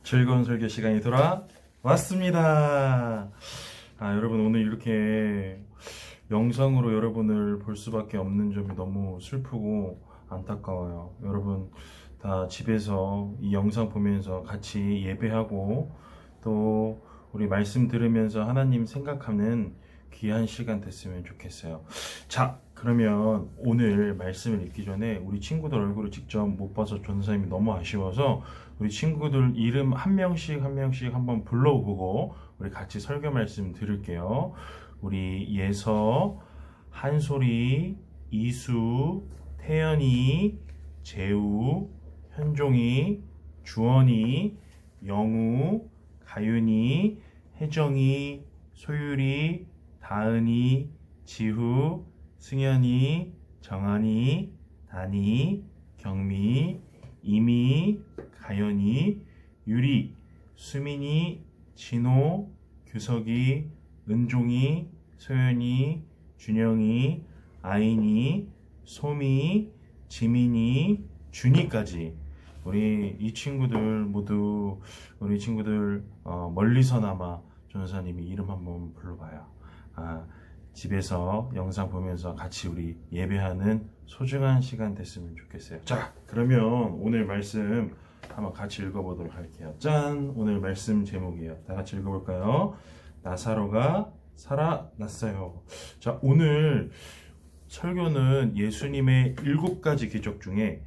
즐거운 설교 시간이 돌아왔습니다. 여러분 오늘 이렇게 영상으로 여러분을 볼 수밖에 없는 점이 너무 슬프고 안타까워요. 여러분 다 집에서 이 영상 보면서 같이 예배하고 또 우리 말씀 들으면서 하나님 생각하는 귀한 시간 됐으면 좋겠어요. 자, 그러면 오늘 말씀을 읽기 전에 우리 친구들 얼굴을 직접 못 봐서 전사님이 너무 아쉬워서 우리 친구들 이름 한 명씩 한번 불러보고 우리 같이 설교 말씀 들을게요. 우리 예서, 한솔이, 이수, 태연이, 재우, 현종이, 주원이, 영우, 가윤이, 혜정이, 소율이, 다은이, 지후, 승현이, 정한이, 다니, 경미, 이미, 가연이, 유리, 수민이, 진호, 규석이, 은종이, 소연이, 준영이, 아인이, 소미, 지민이, 준이까지 우리 이 친구들 모두 우리 친구들 멀리서나마 전사님이 이름 한번 불러봐요. 집에서 영상 보면서 같이 우리 예배하는 소중한 시간 됐으면 좋겠어요. 자, 그러면 오늘 말씀 한번 같이 읽어보도록 할게요. 짠! 오늘 말씀 제목이에요. 다 같이 읽어볼까요? 나사로가 살아났어요. 자, 오늘 설교는 예수님의 7가지 기적 중에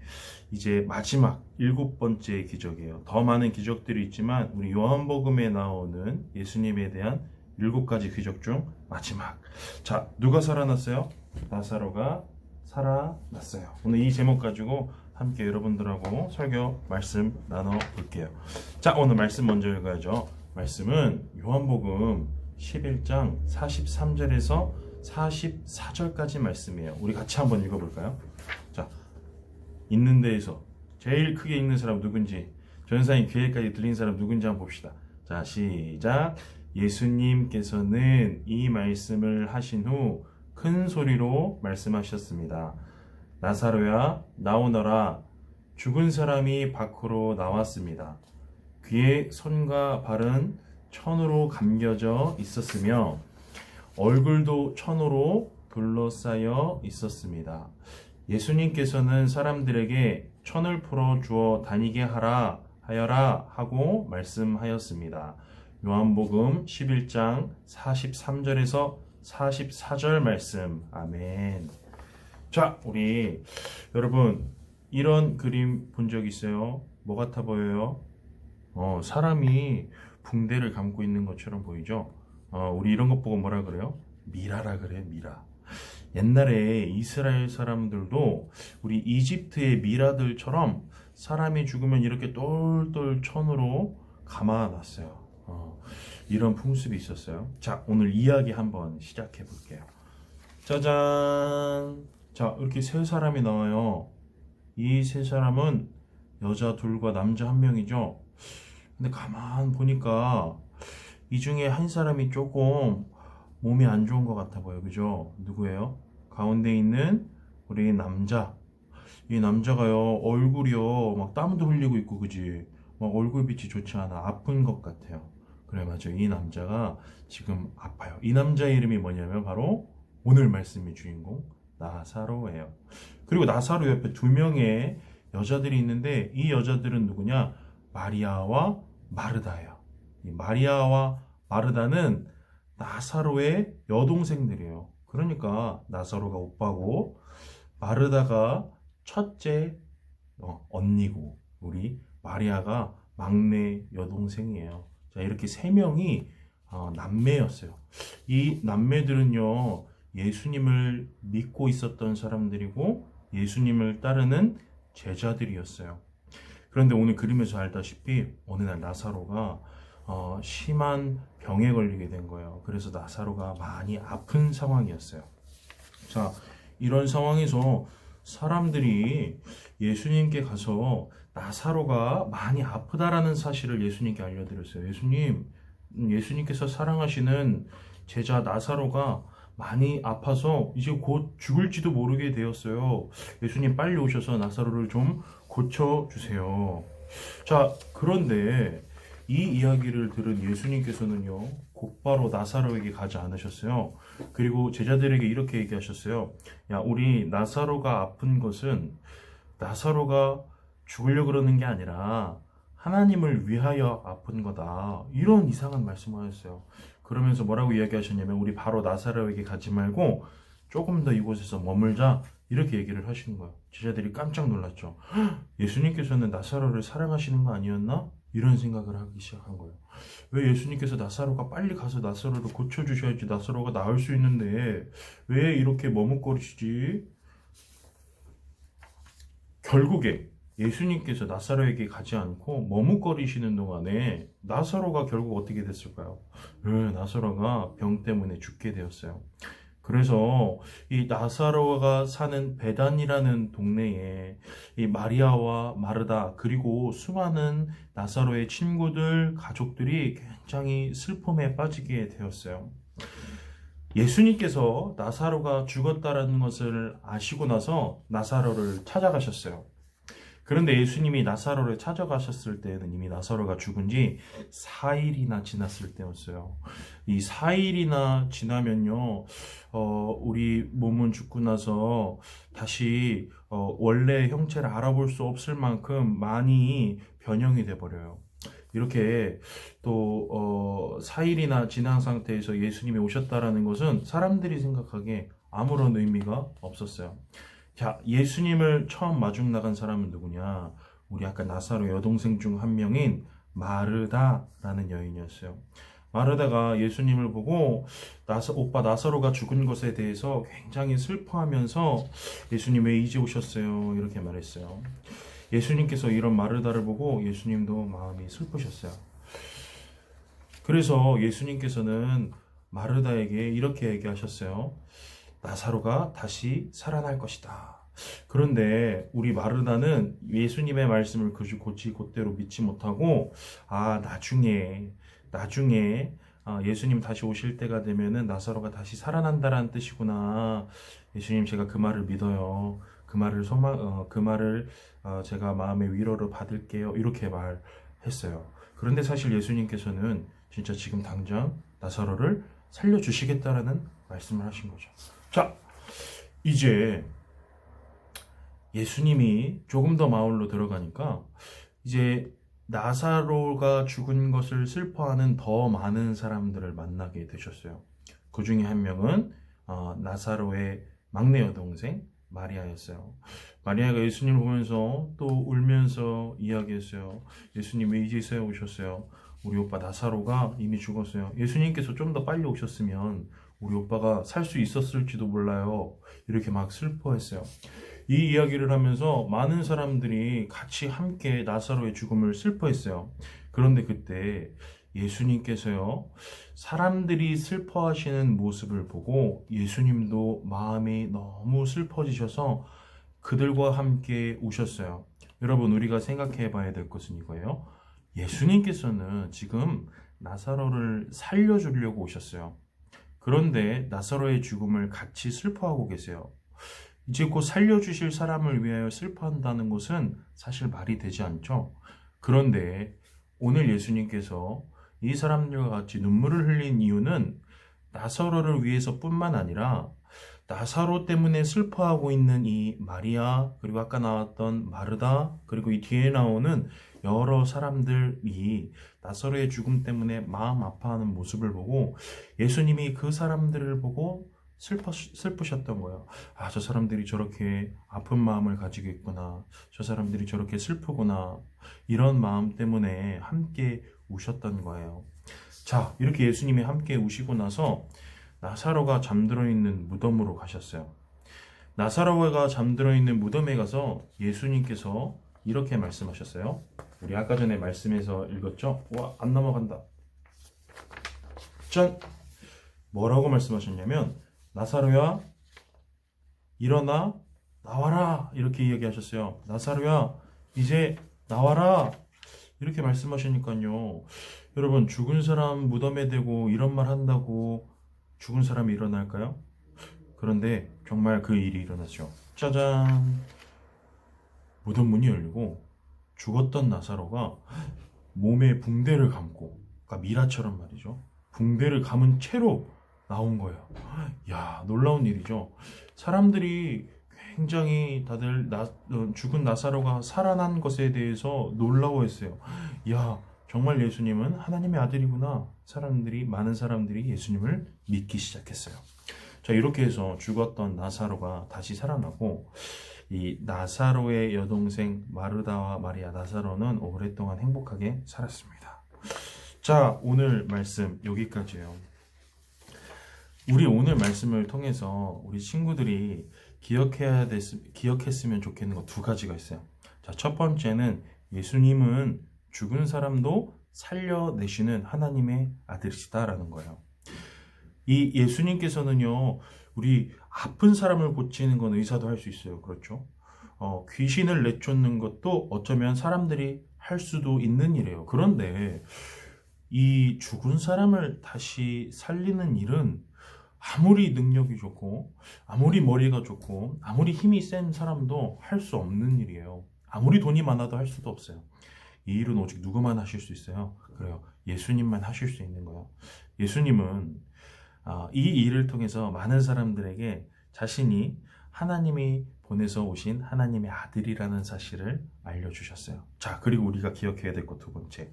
이제 마지막 7번째 기적이에요. 더 많은 기적들이 있지만 우리 요한복음에 나오는 예수님에 대한 7가지 기적 중 마지막. 자, 누가 살아났어요? 나사로가 살아났어요. 오늘 이 제목 가지고 함께 여러분들하고 설교 말씀 나눠볼게요. 자, 오늘 말씀 먼저 읽어야죠. 말씀은 요한복음 11장 43절에서 44절까지 말씀이에요. 우리 같이 한번 읽어볼까요? 자, 있는 데에서 제일 크게 읽는 사람 누군지, 전사님 귀에까지 들린 사람 누군지 한번 봅시다. 자, 시작. 예수님께서는 이 말씀을 하신 후 큰 소리로 말씀하셨습니다. 나사로야, 나오너라. 죽은 사람이 밖으로 나왔습니다. 귀에 손과 발은 천으로 감겨져 있었으며 얼굴도 천으로 둘러싸여 있었습니다. 예수님께서는 사람들에게 천을 풀어 주어 다니게 하여라 하고 말씀하였습니다. 요한복음 11장 43절에서 44절 말씀. 아멘. 자, 우리 여러분 이런 그림 본 적 있어요? 뭐 같아 보여요? 사람이 붕대를 감고 있는 것처럼 보이죠? 우리 이런 것 보고 뭐라 그래요? 미라라 그래요, 미라. 옛날에 이스라엘 사람들도 우리 이집트의 미라들처럼 사람이 죽으면 이렇게 똘똘 천으로 감아놨어요. 이런 풍습이 있었어요. 자, 오늘 이야기 한번 시작해 볼게요. 짜잔. 자, 이렇게 세 사람이 나와요. 이 세 사람은 여자 둘과 남자 한 명이죠. 근데 가만 보니까 이 중에 한 사람이 조금 몸이 안 좋은 것 같아 보여. 그죠? 누구예요? 가운데 있는 우리 남자. 이 남자가요, 얼굴이요, 막 땀도 흘리고 있고, 그지? 막 얼굴빛이 좋지 않아. 아픈 것 같아요. 그래, 맞아요. 이 남자가 지금 아파요. 이 남자의 이름이 뭐냐면 바로 오늘 말씀의 주인공 나사로예요. 그리고 나사로 옆에 2명의 여자들이 있는데 이 여자들은 누구냐? 마리아와 마르다예요. 이 마리아와 마르다는 나사로의 여동생들이에요. 그러니까 나사로가 오빠고 마르다가 첫째 언니고 우리 마리아가 막내 여동생이에요. 자, 이렇게 3명이 남매였어요. 이 남매들은요, 예수님을 믿고 있었던 사람들이고 예수님을 따르는 제자들이었어요. 그런데 오늘 그림에서 알다시피 어느 날 나사로가 심한 병에 걸리게 된 거예요. 그래서 나사로가 많이 아픈 상황이었어요. 자, 이런 상황에서 사람들이 예수님께 가서 나사로가 많이 아프다라는 사실을 예수님께 알려드렸어요. 예수님께서 사랑하시는 제자 나사로가 많이 아파서 이제 곧 죽을지도 모르게 되었어요. 예수님 빨리 오셔서 나사로를 좀 고쳐주세요. 자, 그런데 이 이야기를 들은 예수님께서는요, 곧바로 나사로에게 가지 않으셨어요. 그리고 제자들에게 이렇게 얘기하셨어요. 야, 우리 나사로가 아픈 것은 나사로가 죽으려고 그러는 게 아니라 하나님을 위하여 아픈 거다. 이런 이상한 말씀을 하셨어요. 그러면서 뭐라고 이야기하셨냐면, 우리 바로 나사로에게 가지 말고 조금 더 이곳에서 머물자. 이렇게 얘기를 하시는 거예요. 제자들이 깜짝 놀랐죠. 예수님께서는 나사로를 사랑하시는 거 아니었나? 이런 생각을 하기 시작한 거예요. 왜 예수님께서 나사로가 빨리 가서 나사로를 고쳐주셔야지 나사로가 나을 수 있는데 왜 이렇게 머뭇거리시지? 결국에 예수님께서 나사로에게 가지 않고 머뭇거리시는 동안에 나사로가 결국 어떻게 됐을까요? 나사로가 병 때문에 죽게 되었어요. 그래서 이 나사로가 사는 베단이라는 동네에 이 마리아와 마르다 그리고 수많은 나사로의 친구들, 가족들이 굉장히 슬픔에 빠지게 되었어요. 예수님께서 나사로가 죽었다라는 것을 아시고 나서 나사로를 찾아가셨어요. 그런데 예수님이 나사로를 찾아가셨을 때는 이미 나사로가 죽은 지 4일이나 지났을 때였어요. 이 4일이나 지나면요, 우리 몸은 죽고 나서 다시 원래 형체를 알아볼 수 없을 만큼 많이 변형이 돼버려요. 이렇게 또 4일이나 지난 상태에서 예수님이 오셨다라는 것은 사람들이 생각하기에 아무런 의미가 없었어요. 자, 예수님을 처음 마중 나간 사람은 누구냐? 우리 아까 나사로 여동생 중 한 명인 마르다라는 여인이었어요. 마르다가 예수님을 보고 오빠 나사로가 죽은 것에 대해서 굉장히 슬퍼하면서 예수님 왜 이제 오셨어요? 이렇게 말했어요. 예수님께서 이런 마르다를 보고 예수님도 마음이 슬프셨어요. 그래서 예수님께서는 마르다에게 이렇게 얘기하셨어요. 나사로가 다시 살아날 것이다. 그런데 우리 마르다는 예수님의 말씀을 곧대로 믿지 못하고 나중에 예수님 다시 오실 때가 되면은 나사로가 다시 살아난다라는 뜻이구나. 예수님 제가 그 말을 믿어요. 그 말을 제가 마음의 위로를 받을게요. 이렇게 말했어요. 그런데 사실 예수님께서는 진짜 지금 당장 나사로를 살려주시겠다라는 말씀을 하신 거죠. 자, 이제 예수님이 조금 더 마을로 들어가니까 이제 나사로가 죽은 것을 슬퍼하는 더 많은 사람들을 만나게 되셨어요. 그 중에 한 명은 나사로의 막내 여동생 마리아였어요. 마리아가 예수님을 보면서 또 울면서 이야기했어요. 예수님 왜 이제서야 오셨어요? 우리 오빠 나사로가 이미 죽었어요. 예수님께서 좀 더 빨리 오셨으면 우리 오빠가 살 수 있었을지도 몰라요. 이렇게 막 슬퍼했어요. 이 이야기를 하면서 많은 사람들이 같이 함께 나사로의 죽음을 슬퍼했어요. 그런데 그때 예수님께서요, 사람들이 슬퍼하시는 모습을 보고 예수님도 마음이 너무 슬퍼지셔서 그들과 함께 우셨어요. 여러분, 우리가 생각해 봐야 될 것은 이거예요. 예수님께서는 지금 나사로를 살려주려고 오셨어요. 그런데 나사로의 죽음을 같이 슬퍼하고 계세요. 이제 곧 살려주실 사람을 위하여 슬퍼한다는 것은 사실 말이 되지 않죠. 그런데 오늘 예수님께서 이 사람들과 같이 눈물을 흘린 이유는 나사로를 위해서뿐만 아니라 나사로 때문에 슬퍼하고 있는 이 마리아, 그리고 아까 나왔던 마르다, 그리고 이 뒤에 나오는 여러 사람들이 나사로의 죽음 때문에 마음 아파하는 모습을 보고 예수님이 그 사람들을 보고 슬프셨던 거예요. 저 사람들이 저렇게 아픈 마음을 가지고 있구나. 저 사람들이 저렇게 슬프구나. 이런 마음 때문에 함께 우셨던 거예요. 자, 이렇게 예수님이 함께 우시고 나서 나사로가 잠들어 있는 무덤으로 가셨어요. 나사로가 잠들어 있는 무덤에 가서 예수님께서 이렇게 말씀하셨어요. 우리 아까 전에 말씀에서 읽었죠? 안 넘어간다. 짠! 뭐라고 말씀하셨냐면 나사로야, 일어나, 나와라! 이렇게 이야기하셨어요. 나사로야, 이제 나와라! 이렇게 말씀하시니까요. 여러분, 죽은 사람 무덤에 대고 이런 말 한다고 죽은 사람이 일어날까요? 그런데 정말 그 일이 일어났죠. 짜잔! 무덤 문이 열리고 죽었던 나사로가 몸에 붕대를 감고, 그러니까 미라처럼 말이죠. 붕대를 감은 채로 나온 거예요. 야, 놀라운 일이죠. 사람들이 굉장히 다들 죽은 나사로가 살아난 것에 대해서 놀라워했어요. 야, 정말 예수님은 하나님의 아들이구나. 많은 사람들이 예수님을 믿기 시작했어요. 자, 이렇게 해서 죽었던 나사로가 다시 살아나고, 이 나사로의 여동생 마르다와 마리아, 나사로는 오랫동안 행복하게 살았습니다. 자, 오늘 말씀 여기까지예요. 우리 오늘 말씀을 통해서 우리 친구들이 기억했으면 좋겠는 거 두 가지가 있어요. 자, 첫 번째는 예수님은 죽은 사람도 살려내시는 하나님의 아들이시다라는 거예요. 이 예수님께서는요, 우리 아픈 사람을 고치는 건 의사도 할 수 있어요. 그렇죠? 귀신을 내쫓는 것도 어쩌면 사람들이 할 수도 있는 일이에요. 그런데 이 죽은 사람을 다시 살리는 일은 아무리 능력이 좋고, 아무리 머리가 좋고, 아무리 힘이 센 사람도 할 수 없는 일이에요. 아무리 돈이 많아도 할 수도 없어요. 이 일은 오직 누구만 하실 수 있어요? 그래요. 예수님만 하실 수 있는 거예요. 예수님은 이 일을 통해서 많은 사람들에게 자신이 하나님이 보내서 오신 하나님의 아들이라는 사실을 알려주셨어요. 자, 그리고 우리가 기억해야 될 것 두 번째.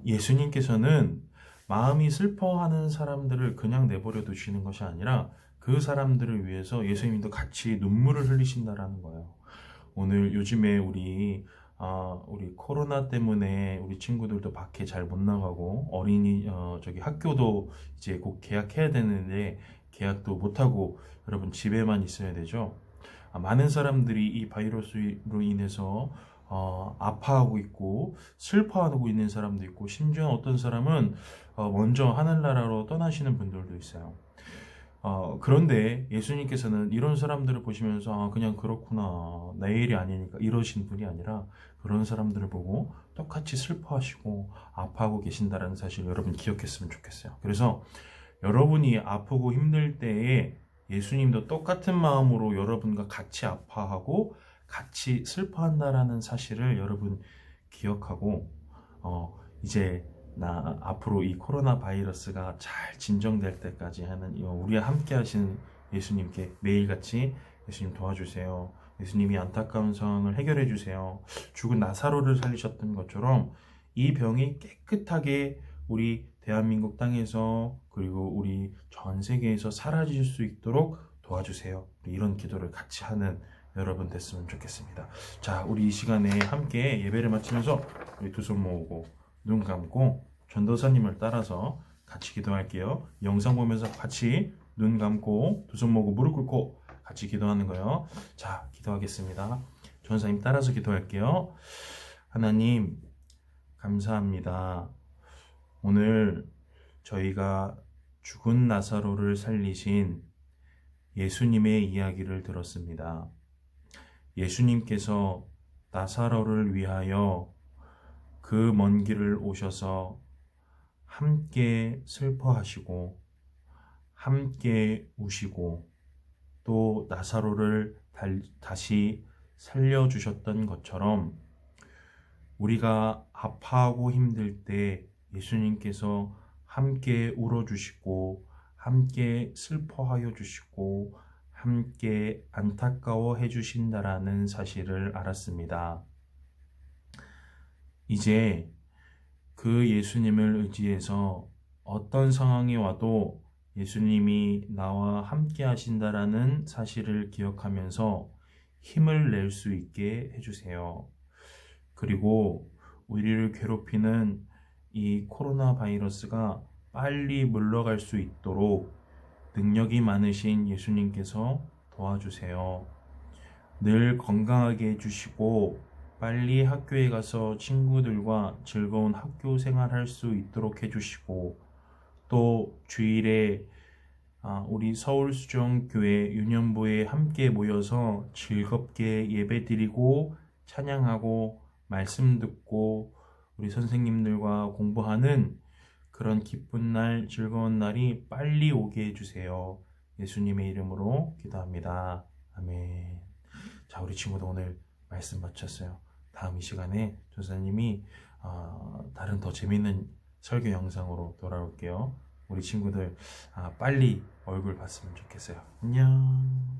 예수님께서는 마음이 슬퍼하는 사람들을 그냥 내버려 두시는 것이 아니라 그 사람들을 위해서 예수님도 같이 눈물을 흘리신다라는 거예요. 오늘 요즘에 우리 코로나 때문에 우리 친구들도 밖에 잘 못 나가고 학교도 이제 곧 개학해야 되는데 개학도 못 하고 여러분 집에만 있어야 되죠. 많은 사람들이 이 바이러스로 인해서 아파하고 있고 슬퍼하고 있는 사람도 있고 심지어 어떤 사람은 먼저 하늘나라로 떠나시는 분들도 있어요. 그런데 예수님께서는 이런 사람들을 보시면서 그냥 그렇구나, 내 일이 아니니까 이러신 분이 아니라 그런 사람들을 보고 똑같이 슬퍼하시고 아파하고 계신다는 사실 여러분 기억했으면 좋겠어요. 그래서 여러분이 아프고 힘들 때에 예수님도 똑같은 마음으로 여러분과 같이 아파하고 같이 슬퍼한다라는 사실을 여러분 기억하고 이제 앞으로 이 코로나 바이러스가 잘 진정될 때까지 우리와 함께 하시는 예수님께 매일같이 예수님 도와주세요. 예수님이 안타까운 상황을 해결해 주세요. 죽은 나사로를 살리셨던 것처럼 이 병이 깨끗하게 우리 대한민국 땅에서 그리고 우리 전 세계에서 사라질 수 있도록 도와주세요. 이런 기도를 같이 하는 여러분 됐으면 좋겠습니다. 자, 우리 이 시간에 함께 예배를 마치면서 우리 두 손 모으고 눈 감고 전도사님을 따라서 같이 기도할게요. 영상 보면서 같이 눈 감고 두 손 모으고 무릎 꿇고 같이 기도하는 거예요. 자, 기도하겠습니다. 전도사님 따라서 기도할게요. 하나님, 감사합니다. 오늘 저희가 죽은 나사로를 살리신 예수님의 이야기를 들었습니다. 예수님께서 나사로를 위하여 그 먼 길을 오셔서 함께 슬퍼하시고 함께 우시고 또 나사로를 다시 살려주셨던 것처럼 우리가 아파하고 힘들 때 예수님께서 함께 울어주시고 함께 슬퍼하여 주시고 함께 안타까워해 주신다라는 사실을 알았습니다. 이제 그 예수님을 의지해서 어떤 상황이 와도 예수님이 나와 함께 하신다라는 사실을 기억하면서 힘을 낼 수 있게 해주세요. 그리고 우리를 괴롭히는 이 코로나 바이러스가 빨리 물러갈 수 있도록 능력이 많으신 예수님께서 도와주세요. 늘 건강하게 해주시고 빨리 학교에 가서 친구들과 즐거운 학교 생활할 수 있도록 해주시고 또 주일에 우리 서울수정교회 유년부에 함께 모여서 즐겁게 예배드리고 찬양하고 말씀 듣고 우리 선생님들과 공부하는 그런 기쁜 날, 즐거운 날이 빨리 오게 해주세요. 예수님의 이름으로 기도합니다. 아멘. 자, 우리 친구도 오늘 말씀 마쳤어요. 다음 이 시간에 전사님이 다른 더 재밌는 설교 영상으로 돌아올게요. 우리 친구들 빨리 얼굴 봤으면 좋겠어요. 안녕.